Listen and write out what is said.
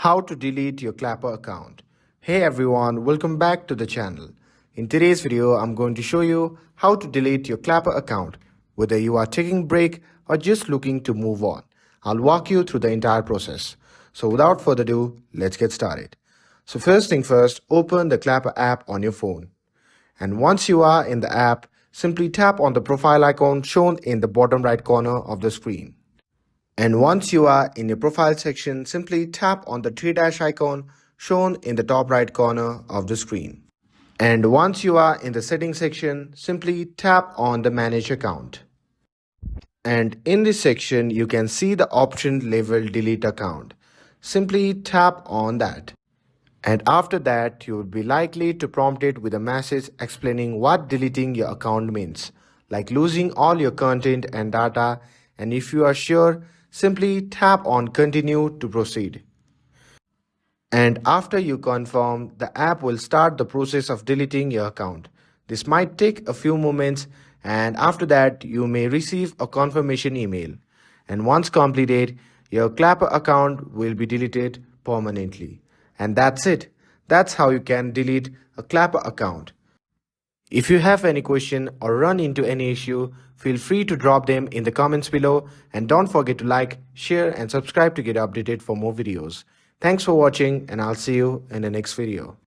How to delete your Clapper account. Hey everyone, welcome back to the channel. In today's video, I'm going to show you how to delete your Clapper account, whether you are taking a break or just looking to move on. I'll walk you through the entire process. So without further ado, let's get started. So first thing first, open the Clapper app on your phone. And once you are in the app, simply tap on the profile icon shown in the bottom right corner of the screen. And once you are in your profile section, simply tap on the three dash icon shown in the top right corner of the screen. And once you are in the settings section, simply tap on the manage account. And in this section, you can see the option labeled delete account. Simply tap on that. And after that, you would be likely to prompt it with a message explaining what deleting your account means, like losing all your content and data. And if you are sure, simply tap on continue to proceed. And after you confirm, the app will start the process of deleting your account. This might take a few moments, and after that you may receive a confirmation email. And once completed, your Clapper account will be deleted permanently. And that's it. That's how you can delete a Clapper account. If you have any question or run into any issue, feel free to drop them in the comments below, and don't forget to like, share and subscribe to get updated for more videos. Thanks for watching, and I'll see you in the next video.